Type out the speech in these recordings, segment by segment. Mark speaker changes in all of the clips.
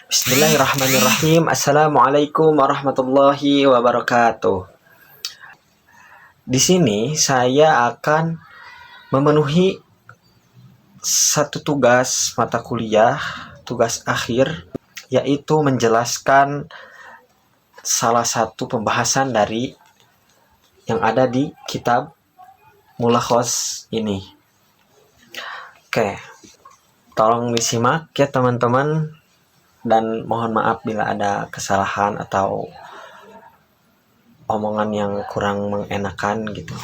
Speaker 1: Bismillahirrahmanirrahim. Assalamualaikum warahmatullahi wabarakatuh. Di sini saya akan memenuhi satu tugas mata kuliah, tugas akhir, yaitu menjelaskan salah satu pembahasan dari yang ada di kitab Mulakhos ini. Oke, tolong disimak ya teman-teman, dan mohon maaf bila ada kesalahan atau omongan yang kurang mengenakan gitu.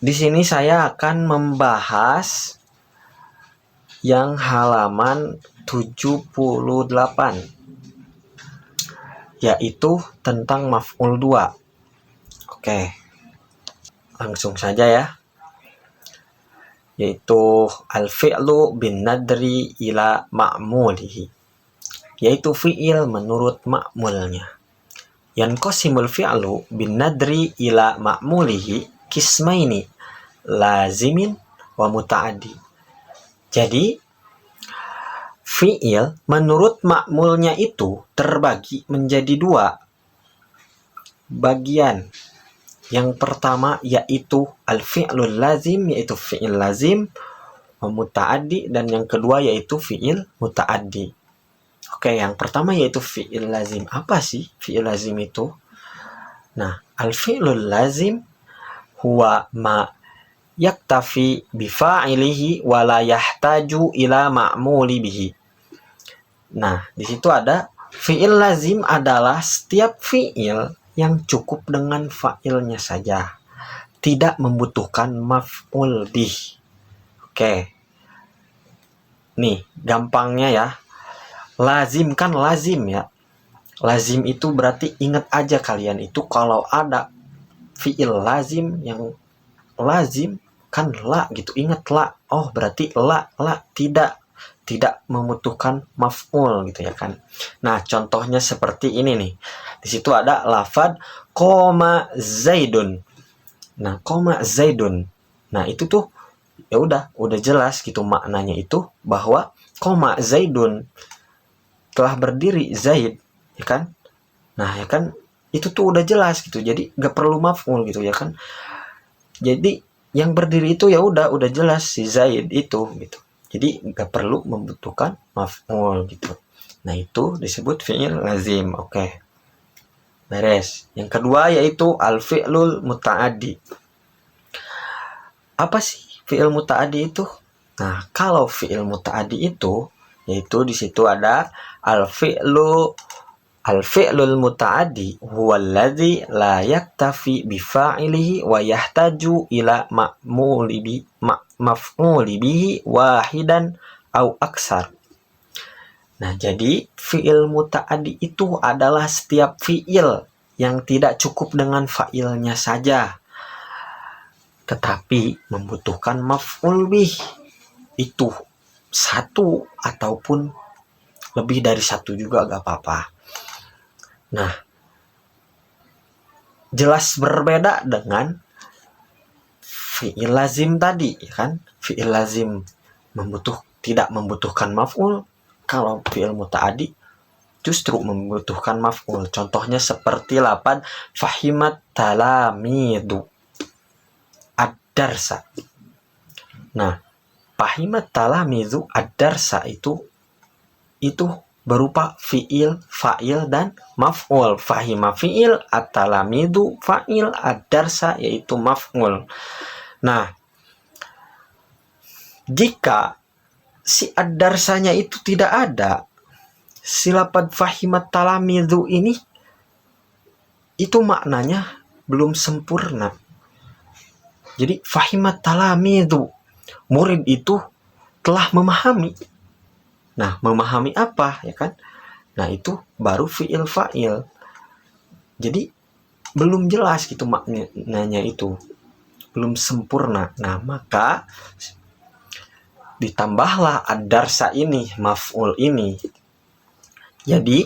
Speaker 1: Di sini saya akan membahas yang halaman 78, yaitu tentang maf'ul 2. Oke, langsung saja ya. Yaitu al-fi'lu bin nadri ila ma'mulihi, yaitu fi'il menurut ma'mulnya. Yanqasimul fi'lu bin nadri ila ma'mulihi kismaini, lazimin wa muta'addi. Jadi fi'il menurut ma'mulnya itu terbagi menjadi dua bagian. Yang pertama yaitu al-fi'lul lazim, yaitu fi'il lazim, wa muta'addi, dan yang kedua yaitu fi'il muta'addi. Oke, yang pertama yaitu fi'il lazim. Apa sih fi'il lazim itu? Nah, al-fi'lul lazim huwa ma yaktafi bifa'ilihi wa la yahtaju ila ma'muli bihi. Nah, di situ ada fi'il lazim adalah setiap fi'il yang cukup dengan fa'ilnya saja, tidak membutuhkan maf'ul bih. Oke. Nih, gampangnya ya. Lazim kan lazim ya. Lazim itu berarti ingat aja kalian itu kalau ada fi'il lazim yang lazim kan la gitu. Ingat la. Oh, berarti la tidak membutuhkan maf'ul gitu ya kan. Nah, contohnya seperti ini nih. Di situ ada lafad koma zaidun. Nah, koma zaidun. Nah, itu tuh ya udah jelas gitu maknanya itu bahwa koma zaidun, telah berdiri Zaid, ya kan? Nah, ya kan itu tuh udah jelas gitu. Jadi gak perlu maf'ul gitu ya kan. Jadi yang berdiri itu ya udah jelas si Zaid itu gitu. Jadi gak perlu membutuhkan maf'ul gitu. Nah, itu disebut fi'il lazim. Oke. Beres. Yang kedua yaitu al-fi'lul muta'addi. Apa sih fi'il muta'addi itu? Nah, kalau fi'il muta'addi itu yaitu di situ ada al-fi'lul muta'addi huwa alladzi la yaktafi bi fa'ilihi wa yahtaju ila maf'uli bihi wahidan au aksar. Nah, jadi fi'il muta'addi itu adalah setiap fi'il yang tidak cukup dengan fa'ilnya saja, tetapi membutuhkan maf'ul bih. Itu satu ataupun lebih dari satu juga gak apa-apa. Nah, jelas berbeda dengan fi'il lazim tadi, ya kan? Fi'il lazim tidak membutuhkan maf'ul. Kalau fi'il muta'addi justru membutuhkan maf'ul. Contohnya seperti lafaz fahimat talamidu ad-darsa. Nah, fahimat talamidu ad-darsa itu berupa fi'il, fa'il, dan maf'ul. Fahima fi'il, at-talamidu fa'il, ad-darsa yaitu maf'ul. Nah, jika si ad-darsanya itu tidak ada, si lafaz fahimat talamidu ini itu maknanya belum sempurna. Jadi fahimat talamidu, murid itu telah memahami. Nah, memahami apa ya kan? Nah, itu baru fi'il fa'il. Jadi belum jelas gitu maknanya itu. Belum sempurna. Nah, maka ditambahlah ad-darsa ini, maf'ul ini. Jadi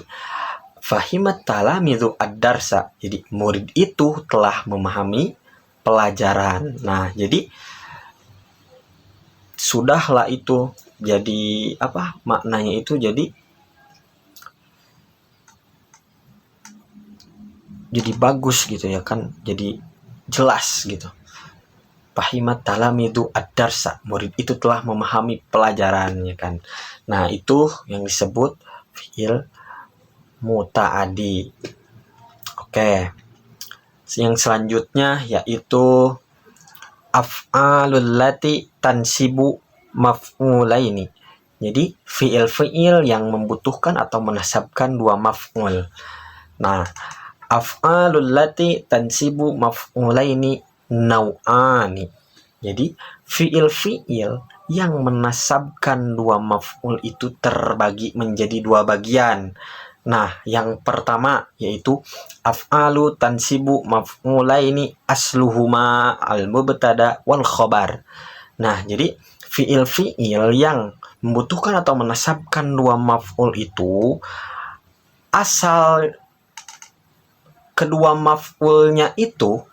Speaker 1: fahimat talamidu ad-darsa. Jadi murid itu telah memahami pelajaran. Nah, jadi sudahlah itu jadi apa maknanya itu jadi jadi bagus gitu ya kan, jadi jelas gitu. Fahimat talamidu ad-darsa, murid itu telah memahami pelajarannya kan. Nah, itu yang disebut fi'il muta'adi. Oke. Yang selanjutnya yaitu af'alul lati tansibu maf'ulaini. Jadi fi'il-fi'il yang membutuhkan atau menasabkan dua maf'ul. Nah, af'alul lati tansibu maf'ulaini nau'ani. Jadi fi'il-fi'il yang menasabkan dua maf'ul itu terbagi menjadi dua bagian. Nah, yang pertama yaitu af'alu tansibu maf'ulaini asluhuma al-mubtada wal khobar. Nah, jadi fi'il-fi'il yang membutuhkan atau menasabkan dua maf'ul itu asal kedua maf'ulnya itu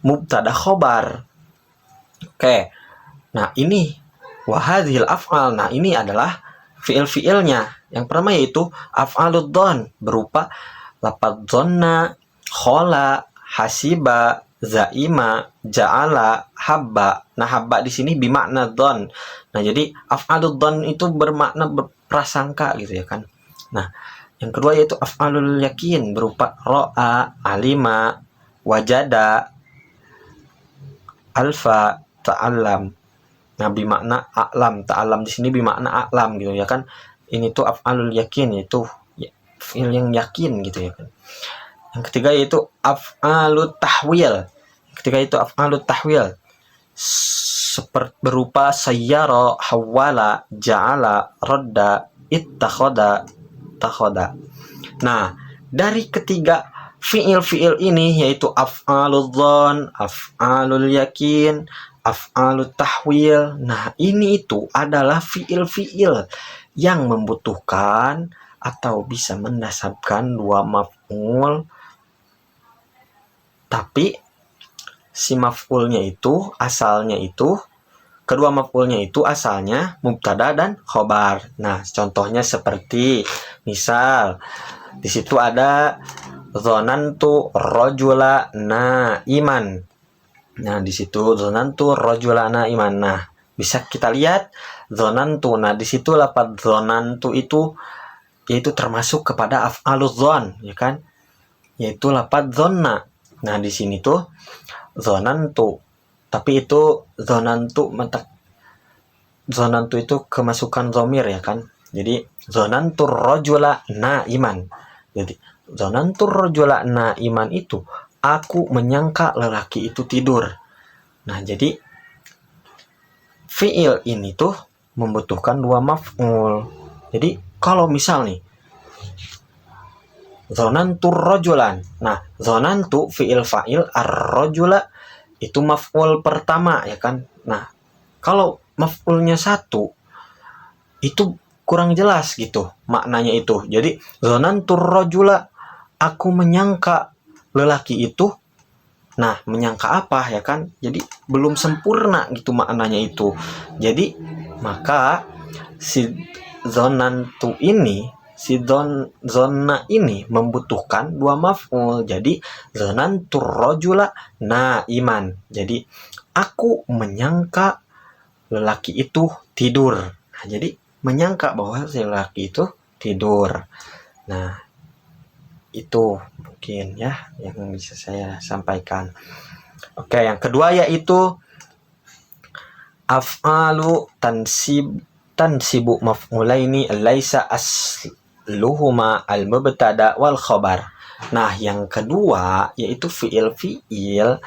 Speaker 1: mubtada khobar. Oke. Nah, ini wahadhil af'al. Nah, ini adalah fi'il-fi'ilnya. Yang pertama yaitu af'alud dhon, berupa lafadz dhonna, khola, hasiba, zaima, ja'ala, habba. Nah, habba di sini bermakna dhon. Nah, jadi af'alud dhon itu bermakna berprasangka gitu ya kan. Nah, yang kedua yaitu af'alul yakin, berupa ro'a, alima, wajada, alfa, ta'allam. Nah, bermakna a'lam. Ta'allam di sini bermakna a'lam gitu ya kan. Ini tuh af'alul yakin, yaitu fi'il yang yakin gitu ya kan. Yang ketiga yaitu af'alut tahwil. Ketiga itu af'alut tahwil, seperti berupa sayyara, hawala, ja'ala, radda, ittakhoda, takhoda. Nah, dari ketiga fi'il-fi'il ini yaitu af'alul dhon, af'alul yakin, af'alut tahwil. Nah, ini itu adalah fi'il-fi'il yang membutuhkan atau bisa menasabkan dua maf'ul, tapi si maf'ulnya itu asalnya itu kedua maf'ulnya itu asalnya mubtada dan khobar. Nah, contohnya seperti misal di situ ada dzanantu rajula naiman. Nah, di situ dzanantu rajula naiman. Nah, bisa kita lihat dzanantu. Nah, di situ lafaz dzanantu itu yaitu termasuk kepada af'aludz dzan, ya kan? Yaitu lafaz dzanna. Nah, di sini tuh dzanantu. Tapi itu dzanantu itu kemasukan dhamir ya kan? Jadi dzanantu rajula naiman. Jadi dzanantu rajula naiman itu aku menyangka lelaki itu tidur. Nah, jadi fi'il ini tuh membutuhkan dua maf'ul. Jadi kalau misal nih dzanantu rajulan. Nah, dzanantu fi'il fa'il, ar-rajula itu maf'ul pertama ya kan. Nah, kalau maf'ulnya satu itu kurang jelas gitu maknanya itu. Jadi dzanantu rajula, aku menyangka lelaki itu. Nah, menyangka apa ya kan? Jadi belum sempurna gitu maknanya itu. Jadi maka si dzanantu ini, si dzanna ini membutuhkan dua maf'ul. Jadi dzanantu rajula naiman. Jadi aku menyangka lelaki itu tidur. Nah, jadi menyangka bahwa si lelaki itu tidur. Nah, itu mungkin ya yang bisa saya sampaikan. Oke, yang kedua yaitu af'alu tansibu maf'ulaini laisa asluhuma al-mubtada wal khobar. Nah, yang kedua yaitu fi'il-fi'il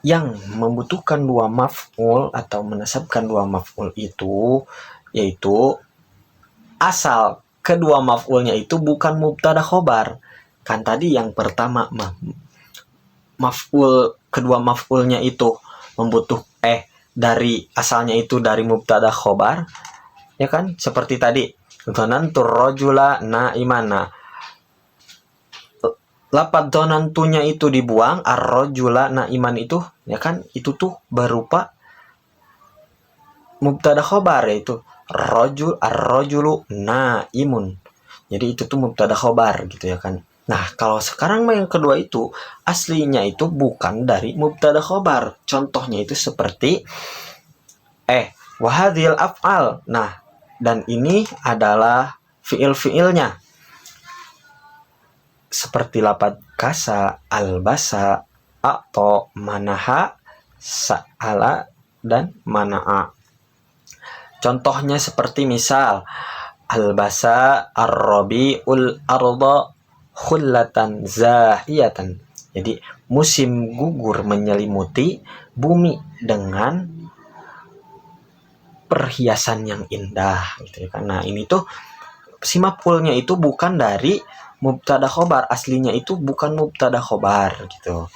Speaker 1: yang membutuhkan dua maf'ul atau menasabkan dua maf'ul itu yaitu asal kedua maf'ulnya itu bukan mubtada khobar. Kan tadi yang pertama maf'ul, kedua maf'ulnya itu dari asalnya itu dari mubtada khobar ya kan, seperti tadi dzanantu rajula naimana. Lafaz dzanantunya itu dibuang, ar-rajula naiman itu ya kan, itu tuh berupa mubtada khobar yaitu ar-rajulu naimun. Jadi itu tuh mubtada khobar gitu ya kan. Nah, kalau sekarang yang kedua itu aslinya itu bukan dari mubtada khobar. Contohnya itu seperti wahadil af'al. Nah, dan ini adalah fiil-fiilnya. Seperti lapad kasa, albasa, atau manaha, sa'ala, dan mana'a. Contohnya seperti misal albasa ar-rabi'ul arda khullatan zahiyatan. Jadi musim gugur menyelimuti bumi dengan perhiasan yang indah gitu ya kan. Nah, ini tuh si maf'ulnya itu bukan dari mubtada khobar, aslinya itu bukan mubtada khobar gitu.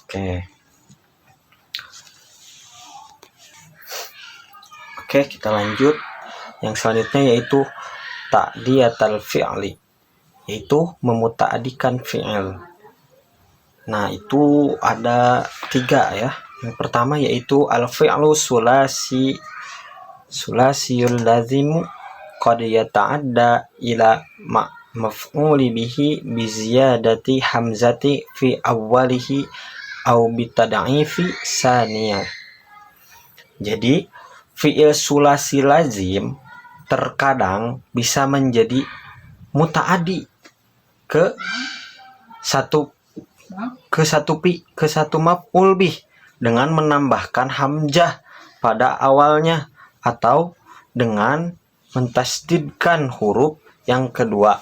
Speaker 1: Oke. Oke, kita lanjut. Yang selanjutnya yaitu ta'diyatul fi'li, yaitu memuta'adikan fi'il. Nah, itu ada 3 ya. Yang pertama yaitu al-fi'lu sulasiyul lazimu qad yata'adda ila maf'uli bihi bi ziyadati hamzati fi awwalihi au bi tad'ifi saniyah. Jadi fi'il sulasi lazim terkadang bisa menjadi muta'adi ke satu maf'ul bih dengan menambahkan hamzah pada awalnya atau dengan mentasdidkan huruf yang kedua.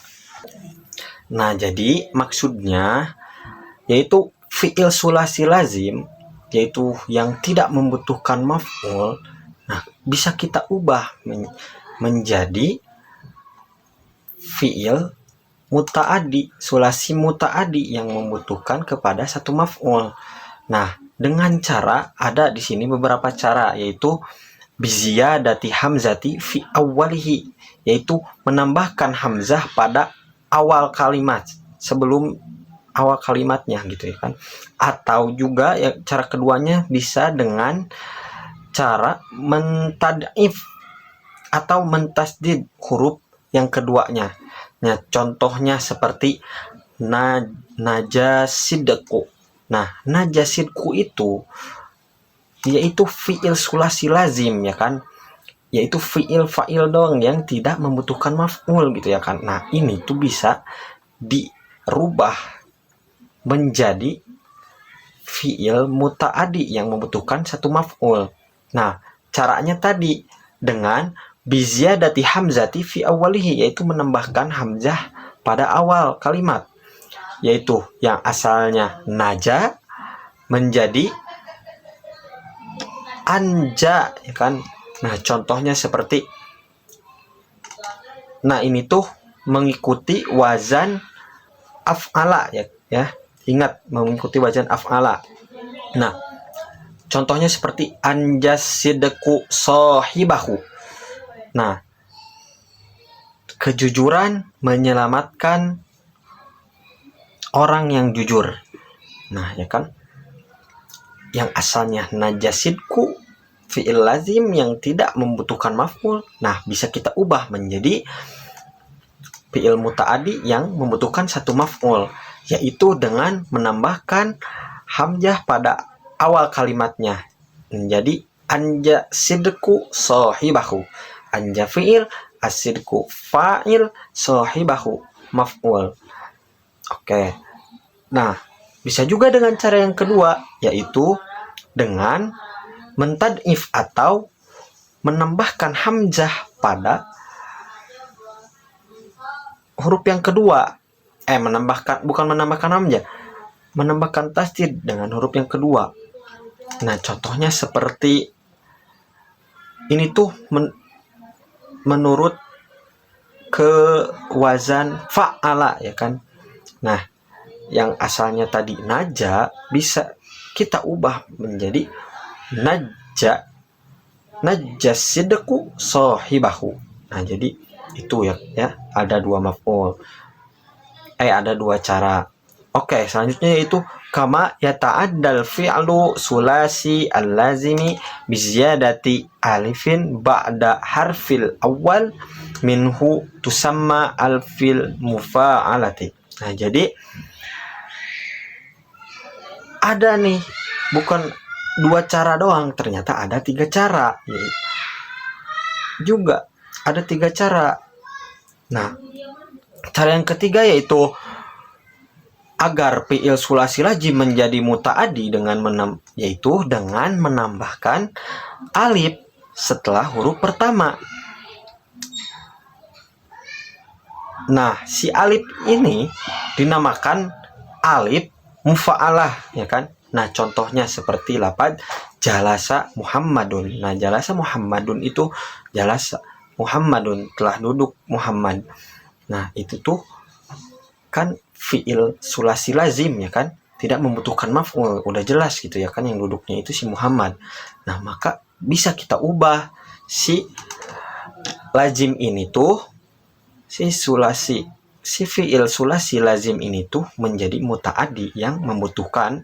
Speaker 1: Nah, jadi maksudnya yaitu fi'il sulasi lazim, yaitu yang tidak membutuhkan maf'ul. Nah, bisa kita ubah menjadi fi'il muta'adi, sulasi muta'adi yang membutuhkan kepada satu maf'ul. Nah, dengan cara ada di sini beberapa cara, yaitu biziyadati hamzati fi awwalihi, yaitu menambahkan hamzah pada awal kalimat sebelum awal kalimatnya gitu ya kan. Atau juga ya, cara keduanya bisa dengan cara mentad'if atau mentasdid huruf yang keduanya. Nah, contohnya seperti najasidku. Nah, najasidku itu yaitu fi'il sulasi lazim ya kan, yaitu fi'il fa'il doang yang tidak membutuhkan maf'ul gitu ya kan. Nah, ini tuh bisa dirubah menjadi fi'il muta'adi yang membutuhkan satu maf'ul. Nah, caranya tadi dengan biziyadati hamzati fi awwalihi, yaitu menambahkan hamzah pada awal kalimat, yaitu yang asalnya naja menjadi anja ya kan. Nah, contohnya seperti, nah ini tuh mengikuti wazan af'ala ya. Ingat, mengikuti wazan af'ala. Nah, contohnya seperti anjasidku sohibahu. Nah, kejujuran menyelamatkan orang yang jujur. Nah, ya kan, yang asalnya najasidku fi'il lazim yang tidak membutuhkan maf'ul. Nah, bisa kita ubah menjadi fi'il muta'adi yang membutuhkan satu maf'ul, yaitu dengan menambahkan hamzah pada awal kalimatnya menjadi anja sidku sohibahu. Anja fi'il, asidku fa'il, sohibahu maf'ul. Oke. Nah, bisa juga dengan cara yang kedua, yaitu dengan mentad'if atau menambahkan hamzah pada huruf yang kedua. Menambahkan hamzah, menambahkan tasdid dengan huruf yang kedua. Nah, contohnya seperti ini tuh menurut ke wazan fa'ala ya kan. Nah, yang asalnya tadi naja bisa kita ubah menjadi najasidku sohibahu. Nah, jadi itu ya ada dua maf'ul, ada dua cara. Oke, selanjutnya yaitu kama yata'addal fi'lu sulasi al-lazimi biziyadati alifin ba'da harfil awal minhu tusamma al-fil mufa'alati. Nah, jadi ada nih, bukan 2 cara doang, ternyata ada 3 cara. Juga ada 3 cara. Nah, cara yang ketiga yaitu agar fi'il sulasi lazim menjadi muta'addi yaitu dengan menambahkan alif setelah huruf pertama. Nah, si alif ini dinamakan alif mufa'alah, ya kan? Nah, contohnya seperti lafaz jalasa Muhammadun. Nah, jalasa Muhammadun itu jalasa Muhammadun, telah duduk Muhammad. Nah, itu tuh kan fi'il sulasi lazim, ya kan? Tidak membutuhkan maf'ul, udah jelas gitu ya kan, yang duduknya itu si Muhammad. Nah, maka bisa kita ubah si lazim ini tuh, si fi'il sulasi lazim ini tuh menjadi muta'addi yang membutuhkan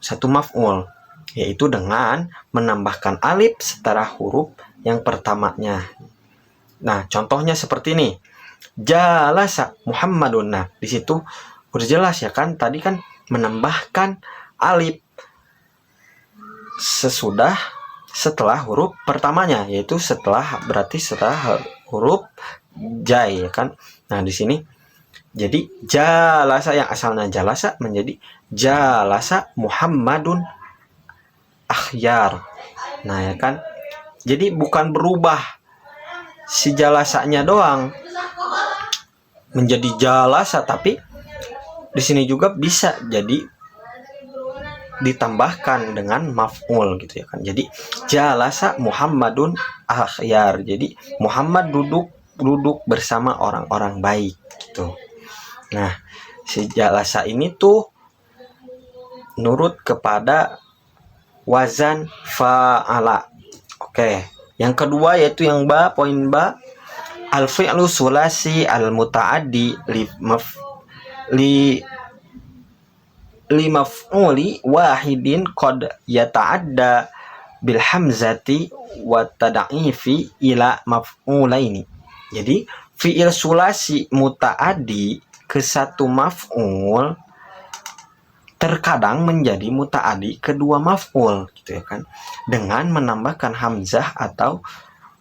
Speaker 1: satu maf'ul, yaitu dengan menambahkan alif setelah huruf yang pertamanya. Nah, contohnya seperti ini. Jalasa Muhammadun. Nah, di situ udah jelas ya kan, tadi kan menambahkan alif setelah huruf pertamanya, yaitu berarti setelah huruf jai, ya kan. Nah, di sini jadi jalasa yang asalnya jalasa menjadi jalasa Muhammadun akhyar. Nah, ya kan. Jadi bukan berubah si jalasanya doang menjadi jalasa, tapi di sini juga bisa jadi ditambahkan dengan maf'ul gitu ya kan. Jadi jalasa Muhammadun akhyar. Jadi Muhammad duduk bersama orang-orang baik gitu. Nah, si jalasa ini tuh nurut kepada wazan fa'ala. Oke. Yang kedua yaitu yang poin ba, al-fi'lu sulasi al-muta'addi li maf'uli wahidin qad yata'adda bil hamzati wa tad'ifi ila maf'ulaini. Jadi fi'il sulasi muta'addi ke satu maf'ul terkadang menjadi muta'addi kedua maf'ul gitu ya kan, dengan menambahkan hamzah atau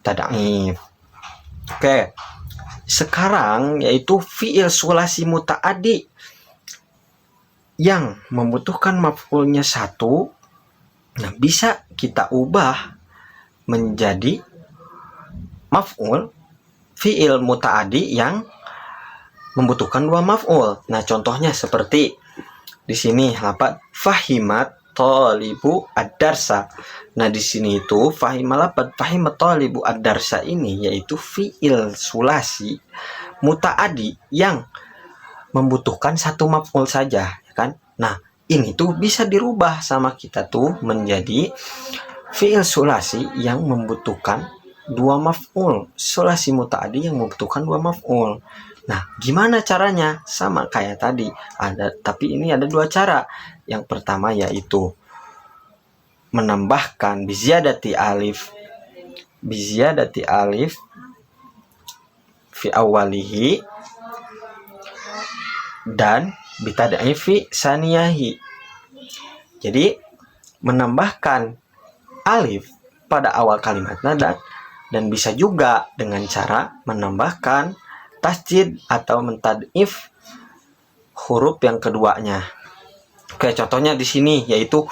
Speaker 1: tad'if. Oke. Sekarang yaitu fi'il sulasi muta'addi yang membutuhkan maf'ulnya satu. Nah, bisa kita ubah menjadi maf'ul fi'il muta'addi yang membutuhkan 2 maf'ul. Nah, contohnya seperti di sini lafaz fahimat talibu ad-darsa. Nah, di sini itu fahimat talibu ad-darsa ini yaitu fi'il sulasi muta'addi yang membutuhkan satu maf'ul saja, ya kan? Nah, ini tuh bisa dirubah sama kita tuh menjadi fi'il sulasi yang membutuhkan 2 maf'ul, sulasi muta'addi yang membutuhkan 2 maf'ul. Nah, gimana caranya? Sama kayak tadi, tapi ini ada 2 cara. Yang pertama yaitu menambahkan biziyadati alif fi awalihi dan bitad'ifi saniyahi. Jadi menambahkan alif pada awal kalimatnya dan bisa juga dengan cara menambahkan tasjid atau mentad'if huruf yang keduanya. Oke, contohnya di sini yaitu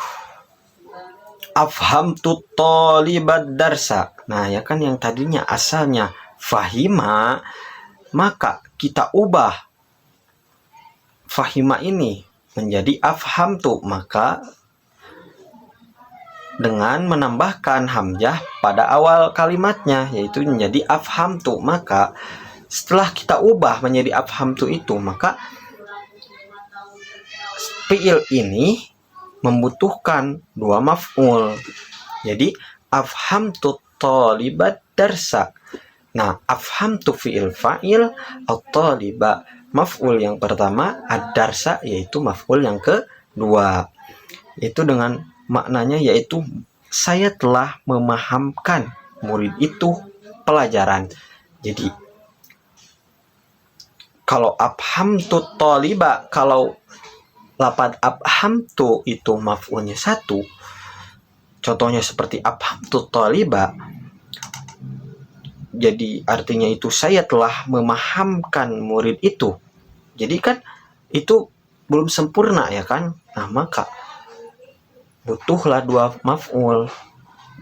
Speaker 1: afhamtu talibad darsa. Nah, ya kan yang tadinya asalnya fahima, maka kita ubah fahima ini menjadi afhamtu, maka dengan menambahkan hamzah pada awal kalimatnya yaitu menjadi afhamtu, maka setelah kita ubah menjadi afhamtu itu, maka fi'il ini membutuhkan 2 maf'ul. Jadi afhamtu talibat darsa. Nah, afhamtu fi'il fa'il, at-taliba maf'ul yang pertama, ad-darsa yaitu maf'ul yang kedua. Itu dengan maknanya yaitu saya telah memahamkan murid itu pelajaran. Jadi Kalau afhamtu thaliba, kalau lafaz afhamtu itu maf'ulnya satu, contohnya seperti afhamtu thaliba, jadi artinya itu saya telah memahamkan murid itu. Jadi kan itu belum sempurna ya kan. Nah maka butuhlah dua maf'ul,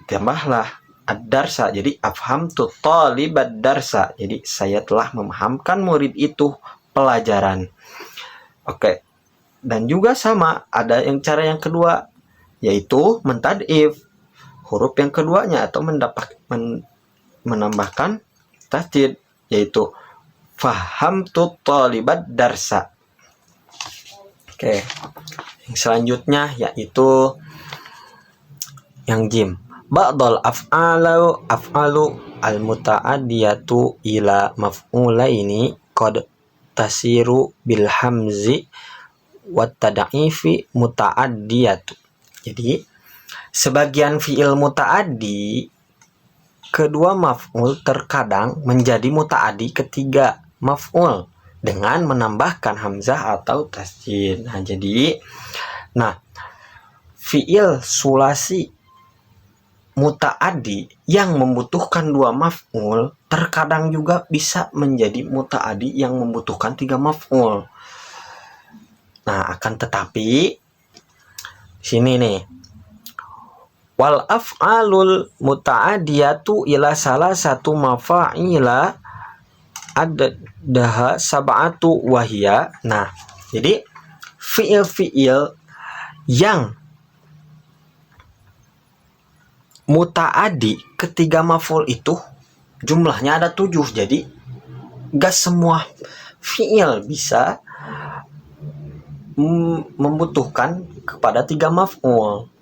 Speaker 1: tambahlah ad-darsa, jadi afhamtu talibad darsa, jadi saya telah memahamkan murid itu pelajaran. Oke. Dan juga sama ada yang cara yang kedua, yaitu mentad'if huruf yang keduanya atau menambahkan tasdid, yaitu fahamtu talibad darsa. Oke. Yang selanjutnya yaitu yang jim. Ba'dal af'alu al-muta'addiyatu ila maf'ulaini qad tasiru bil hamzi wat tad'ifi muta'addiyatu. Jadi sebagian fi'il muta'addi kedua maf'ul terkadang menjadi muta'addi ketiga maf'ul dengan menambahkan hamzah atau tasdid. Nah, fi'il sulasi muta'addi yang membutuhkan dua maf'ul terkadang juga bisa menjadi muta'addi yang membutuhkan tiga maf'ul. Nah, akan tetapi sini nih, wal af'alul muta'addiyatu ila salah satu mafa'ila addaha sab'atu wahia. Nah, jadi fi'il-fi'il yang muta'addi ketiga maf'ul itu jumlahnya ada 7. Jadi gak semua fi'il bisa membutuhkan kepada tiga maf'ul.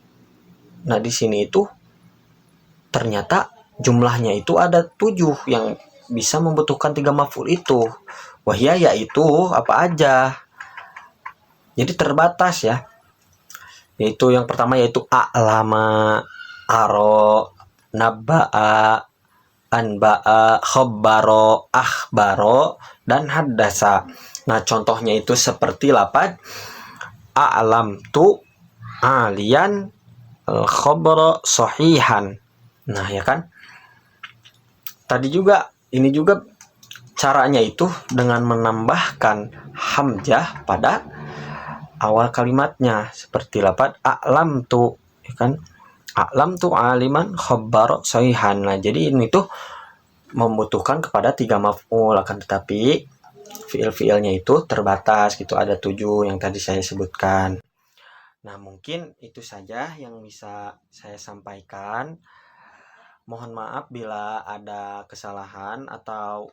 Speaker 1: Nah, di sini itu ternyata jumlahnya itu ada 7 yang bisa membutuhkan tiga maf'ul itu. Wahya yaitu apa aja. Jadi terbatas ya. Yaitu yang pertama yaitu a'lama, aro, nabba'a, anba'a, khabbaro, akhbaro, dan haddasa. Nah, contohnya itu seperti lafaz a'lam tu alian al-khabara sahihan. Nah, ya kan? Ini juga caranya itu dengan menambahkan hamzah pada awal kalimatnya seperti lafaz a'lam tu, ya kan? A'lam tu aliman khabara sahihan. Nah, jadi ini tuh membutuhkan kepada tiga maf'ul, akan tetapi fiil-fiilnya itu terbatas gitu, ada 7 yang tadi saya sebutkan. Nah, mungkin itu saja yang bisa saya sampaikan. Mohon maaf bila ada kesalahan atau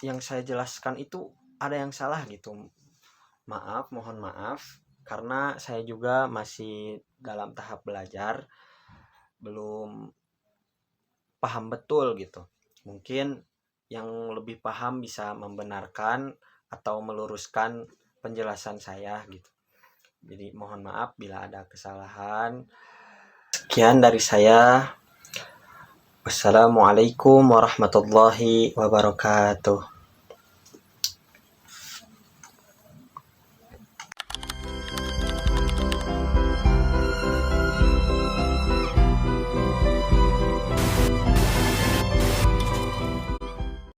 Speaker 1: yang saya jelaskan itu ada yang salah gitu. Mohon maaf, karena saya juga masih dalam tahap belajar, belum paham betul gitu. Mungkin yang lebih paham bisa membenarkan atau meluruskan penjelasan saya gitu. Jadi mohon maaf bila ada kesalahan. Sekian dari saya. Wassalamualaikum warahmatullahi wabarakatuh.